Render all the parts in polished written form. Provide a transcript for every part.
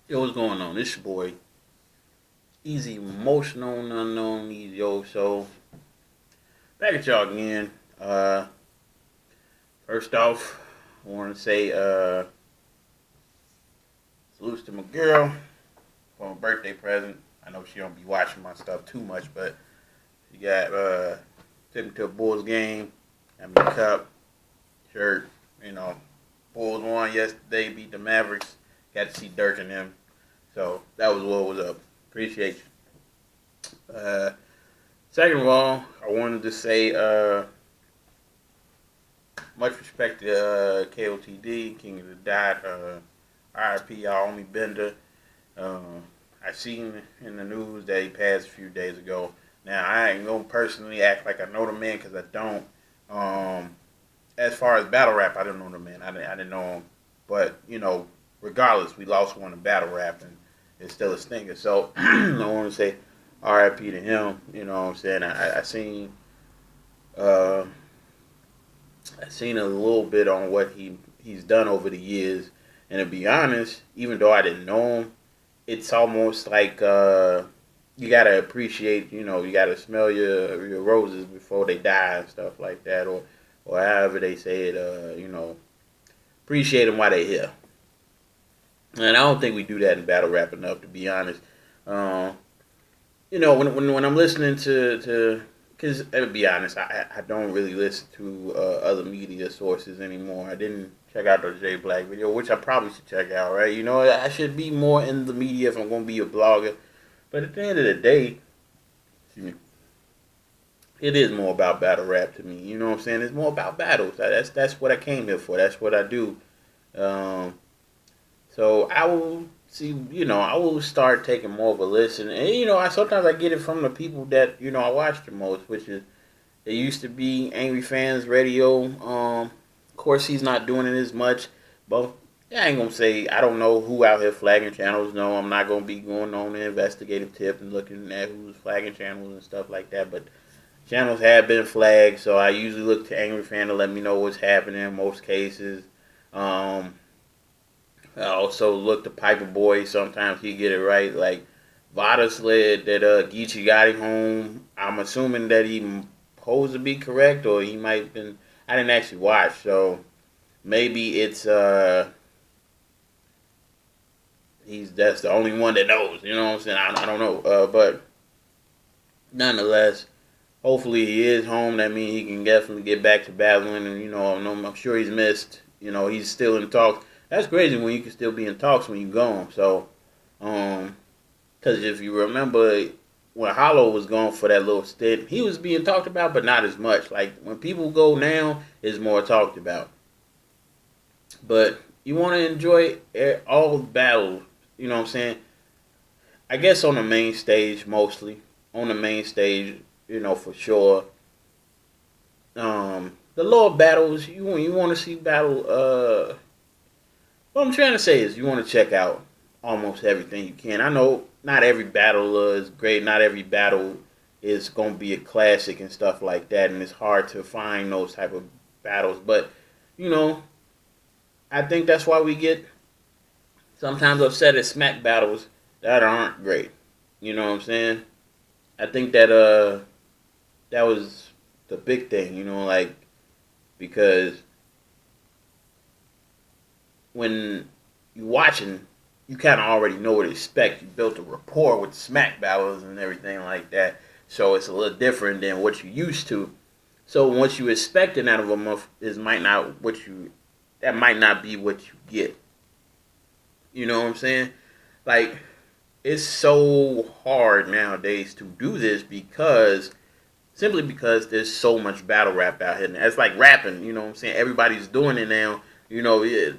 Yo, what's going on? This your boy, Easy Emotional Unknown Easy Yo. So back at y'all again. Uh, First off, I want to say salutes to my girl for my birthday present. I know she don't be watching my stuff too much, but she got took me to a Bulls game, got me a cup, shirt. You know, Bulls won yesterday, beat the Mavericks. Got to see Dirk and them, so that was what was up. Appreciate you. Second of all, I wanted to say much respect to KOTD, King of the Dot, R.I.P. Our only Bender. Uh, I seen in the news that he passed a few days ago. Now, I ain't gonna personally act like I know the man because I don't. Um, as far as battle rap, I didn't know the man. I didn't know him. But, regardless, we lost one in battle rap and it's still a stinger. So, I want to say R.I.P. to him. You know what I'm saying? Uh, I seen a little bit on what he's done over the years, and to be honest, even though I didn't know him, it's almost like you gotta appreciate. You gotta smell your roses before they die and stuff like that, or however they say it. Appreciate them while they're here. And I don't think we do that in battle rap enough, to be honest. Um, when I'm listening to because to be honest, I don't really listen to other media sources anymore. I didn't check out the J Black video, which I probably should check out, right? I should be more in the media if I'm going to be a blogger. But at the end of the day, it is more about battle rap to me. You know what I'm saying? It's more about battles. That's what I came here for. That's what I do. Um, So I will see, I will start taking more of a listen. And I sometimes I get it from the people that, I watch the most, which is it used to be Angry Fans Radio. Of course he's not doing it as much, but yeah, I ain't gonna say I don't know who out here flagging channels. No, I'm not gonna be going on an investigative tip and looking at who's flagging channels and stuff like that. But channels have been flagged, so I usually look to Angry Fan to let me know what's happening in most cases. Um, I also look to Piper Boy. Sometimes he get it right. Like Vada said that Geechee got him home. I'm assuming that he supposed to be correct, or he might have been. I didn't actually watch, so maybe it's he's that's the only one that knows. You know what I'm saying? I don't know, but nonetheless, hopefully he is home. That means he can definitely get back to battling, and I'm sure he's missed. He's still in talks. That's crazy when you can still be in talks when you gone. So, because if you remember when Hollow was gone for that little stint, he was being talked about, but not as much. Like when people go now, it's more talked about. But you want to enjoy all battles. You know what I'm saying? I guess on the main stage mostly. On the main stage, for sure. The lower battles, you want to see battle. What I'm trying to say is you want to check out almost everything you can. I know not every battle is great. Not every battle is going to be a classic and stuff like that, and it's hard to find those type of battles. But you know, I think that's why we get sometimes upset at smack battles that aren't great. You know what I'm saying? I think that was the big thing. Like because when you watching, you kind of already know what to expect. You built a rapport with smack battles and everything like that, so it's a little different than what you used to. So what you expecting out of a month is might not what you that might not be what you get. You know what I'm saying? Like it's so hard nowadays to do this because simply because there's so much battle rap out here. It's like rapping. You know what I'm saying? Everybody's doing it now. Yeah,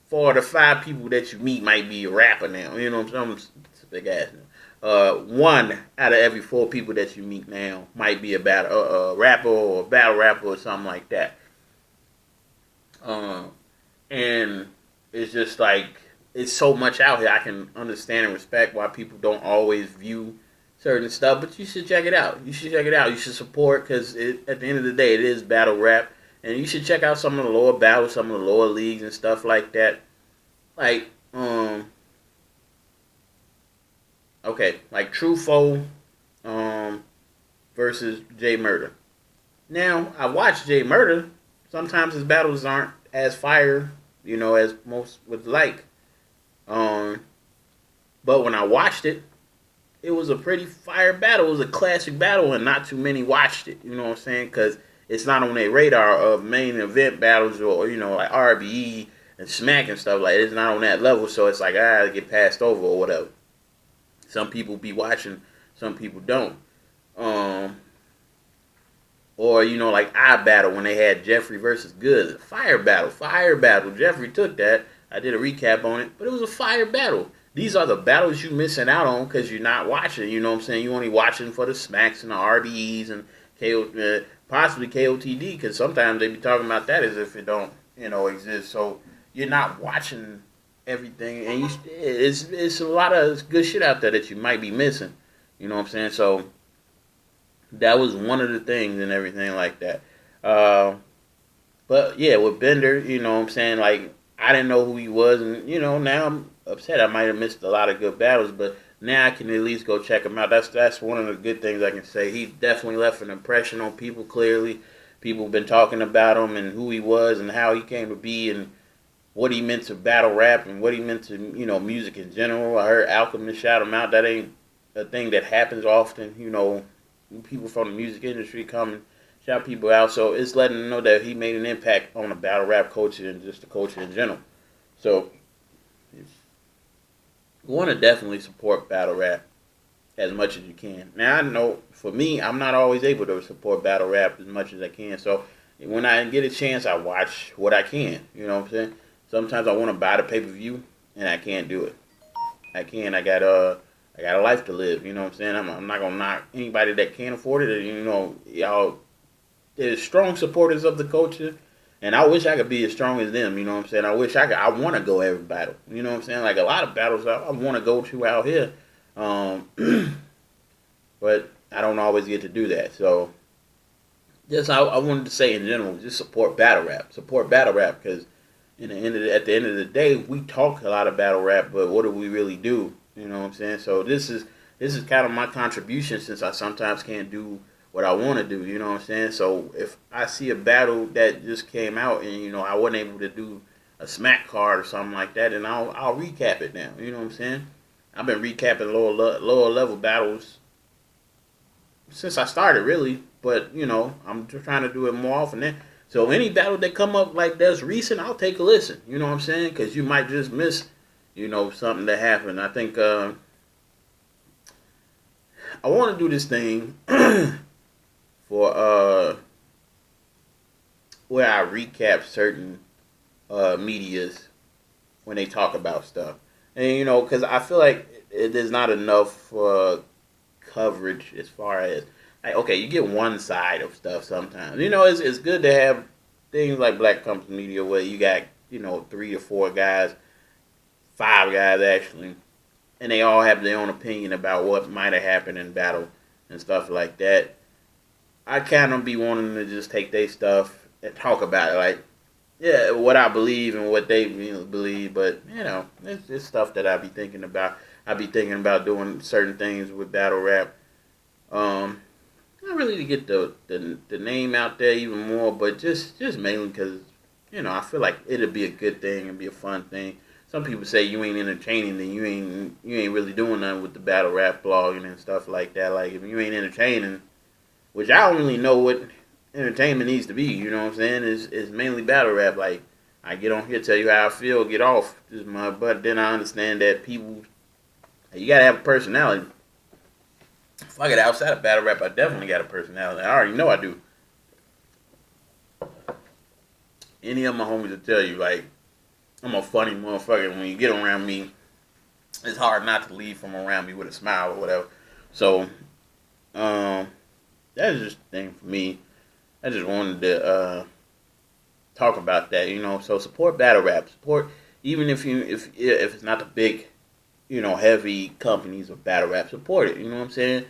4 to 5 people that you meet might be a rapper now. You know what I'm saying? It's a big ass. One out of every 4 people that you meet now might be a battle rapper or a battle rapper or something like that. Um, and it's just like it's so much out here. I can understand and respect why people don't always view certain stuff, but you should check it out. You should check it out. You should support because at the end of the day, it is battle rap, and you should check out some of the lower battles, some of the lower leagues and stuff like that. Like, okay, like True Foe versus Jay Murder. Now, I watch Jay Murder. Sometimes his battles aren't as fire, as most would like. Um, but when I watched it, it was a pretty fire battle. It was a classic battle, and not too many watched it. You know what I'm saying? Because it's not on their radar of main event battles or like RBE and Smack and stuff like. It's not on that level, so it's like I get passed over or whatever. Some people be watching, some people don't. Um, or like I Battle when they had Jeffrey versus Good, fire battle. Jeffrey took that. I did a recap on it, but it was a fire battle. These are the battles you missing out on because you're not watching. You know what I'm saying? You only watching for the smacks and the RBEs and possibly KOTD because sometimes they be talking about that as if it don't exist. So you're not watching everything, and it's a lot of good shit out there that you might be missing. You know what I'm saying? So that was one of the things and everything like that. But yeah, with Bender, you know what I'm saying? Like, I didn't know who he was, and now I'm upset. I might have missed a lot of good battles, but now I can at least go check him out. That's one of the good things I can say. He definitely left an impression on people. Clearly, people have been talking about him and who he was and how he came to be and what he meant to battle rap and what he meant to music in general. I heard Alchemist shout him out. That ain't a thing that happens often. People from the music industry come and shout people out. So it's letting them know that he made an impact on the battle rap culture and just the culture in general. So you want to definitely support battle rap as much as you can. Now, I know for me, I'm not always able to support battle rap as much as I can. So when I get a chance, I watch what I can. You know what I'm saying? Sometimes I want to buy the pay-per-view, and I can't do it. I can't. I got a life to live. You know what I'm saying? I'm not gonna knock anybody that can't afford it. Y'all, there's strong supporters of the culture, and I wish I could be as strong as them. You know what I'm saying? I wish I could. I want to go every battle. You know what I'm saying? Like a lot of battles I want to go to out here, but I don't always get to do that. So, just I wanted to say in general, just support battle rap. Support battle rap because at the end of the day, we talk a lot of battle rap, but what do we really do? You know what I'm saying? So this is kind of my contribution since I sometimes can't do what I want to do. You know what I'm saying? So if I see a battle that just came out and I wasn't able to do a smack card or something like that, then I'll recap it now. You know what I'm saying? I've been recapping lower level battles since I started, really. But I'm just trying to do it more often. So any battle that come up like that's recent, I'll take a listen. You know what I'm saying? Because you might just miss, something that happened. I think I want to do this thing for where I recap certain medias when they talk about stuff, and because I feel like there's not enough coverage as far as. Like, okay, you get one side of stuff sometimes. It's good to have things like Black Compass Media where you got, 3 or 4 guys, 5 guys actually, and they all have their own opinion about what might have happened in battle and stuff like that. I kind of be wanting to just take their stuff and talk about it, like, yeah, what I believe and what they believe, but, it's just stuff that I be thinking about. I be thinking about doing certain things with battle rap. Not really to get the name out there even more, but just mainly because, I feel like it'd be a good thing and be a fun thing. Some people say you ain't entertaining, then you ain't really doing nothing with the battle rap blogging and stuff like that. Like, if you ain't entertaining, which I don't really know what entertainment needs to be, you know what I'm saying, is mainly battle rap. Like, I get on here, tell you how I feel, get off, but then I understand that people, you gotta have a personality. Fuck it, outside of battle rap, I definitely got a personality. I already know I do. Any of my homies will tell you, like, I'm a funny motherfucker. When you get around me, it's hard not to leave from around me with a smile or whatever. So, that's just the thing for me. I just wanted to talk about that, So support battle rap. Support, even if it's not the big, heavy companies of battle rap, support it. You know what I'm saying?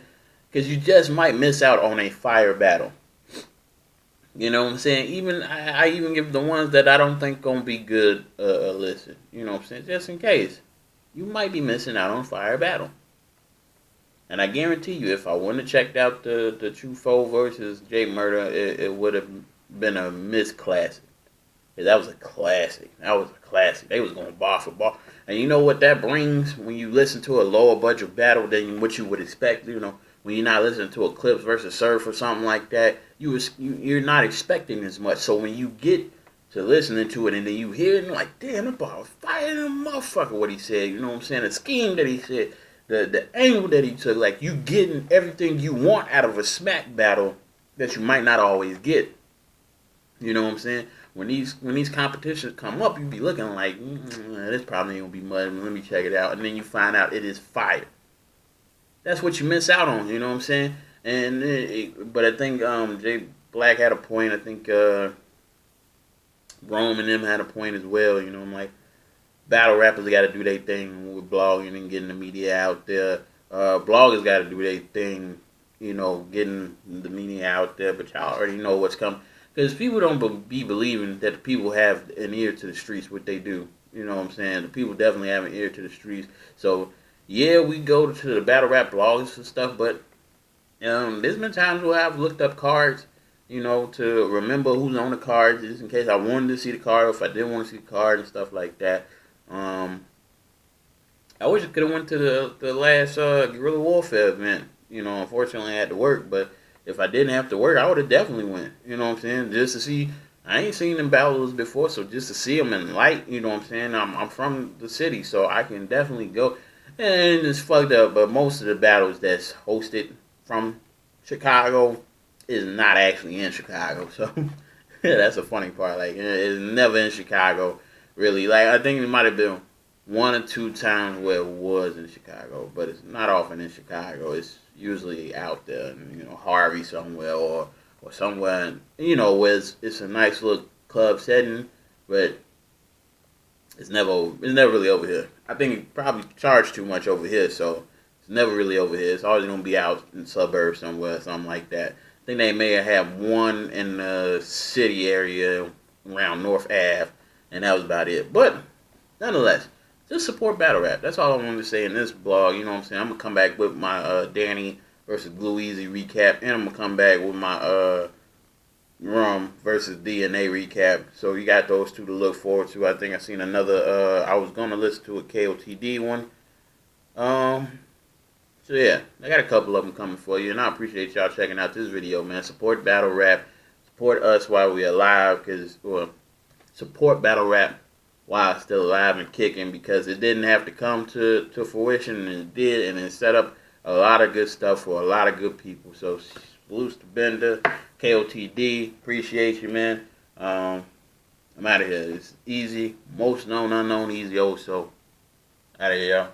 Because you just might miss out on a fire battle. You know what I'm saying? Even I even give the ones that I don't think gonna be good a listen. You know what I'm saying? Just in case, you might be missing out on a fire battle. And I guarantee you, if I wouldn't have checked out the True Foe versus Jay Murder, it would have been a missed classic. Yeah, that was a classic. That was a classic. They was going bar for bar. And you know what that brings when you listen to a lower budget battle than what you would expect. You know, when you're not listening to a Clips versus Surf or something like that, you're not expecting as much. So when you get to listening to it and then you hear it and like, damn, that bar was fire than a motherfucker. What he said, you know what I'm saying? The scheme that he said, the angle that he took, like you getting everything you want out of a smack battle that you might not always get. You know what I'm saying? When these competitions come up, you be looking like, this probably ain't gonna be much. Let me check it out, and then you find out it is fire. That's what you miss out on. You know what I'm saying? But I think Jay Black had a point. I think Rome and them had a point as well. You know, I'm like, battle rappers got to do their thing with blogging and getting the media out there. Bloggers got to do their thing. You know, getting the media out there. But y'all already know what's coming. Because people don't be believing that the people have an ear to the streets, what they do. You know what I'm saying? The people definitely have an ear to the streets. So, yeah, we go to the battle rap blogs and stuff, but there's been times where I've looked up cards, you know, to remember who's on the cards, just in case I wanted to see the card or if I didn't want to see the card and stuff like that. I wish I could have went to the last Guerrilla Warfare event. You know, unfortunately I had to work, but if I didn't have to work, I would have definitely went. You know what I'm saying? Just to see. I ain't seen them battles before, so just to see them in light, you know what I'm saying? I'm from the city, so I can definitely go. And it's fucked up, but most of the battles that's hosted from Chicago is not actually in Chicago. So yeah, that's a funny part. Like, it's never in Chicago, really. Like, I think it might have been one or two times where it was in Chicago, but it's not often in Chicago. It's usually out there, in, you know, Harvey somewhere or somewhere, you know, where it's a nice little club setting, but it's never really over here. I think it probably charged too much over here, so it's never really over here. It's always gonna be out in the suburbs somewhere, something like that. I think they may have had one in the city area around North Ave, and that was about it. But nonetheless, just support battle rap. That's all I wanted to say in this blog. You know what I'm saying? I'm gonna come back with my Danny versus Blue Easy recap, and I'm gonna come back with my Rum versus DNA recap. So you got those two to look forward to. I think I seen another. I was gonna listen to a KOTD one. So yeah, I got a couple of them coming for you, and I appreciate y'all checking out this video, man. Support battle rap. Support us while we're alive, support battle rap while it's still alive and kicking, because it didn't have to come to fruition, and it did, and it set up a lot of good stuff for a lot of good people. So salutes to Bender, KOTD, appreciate you, man. I'm out of here. It's easy, most known unknown, easy. So out of here, y'all.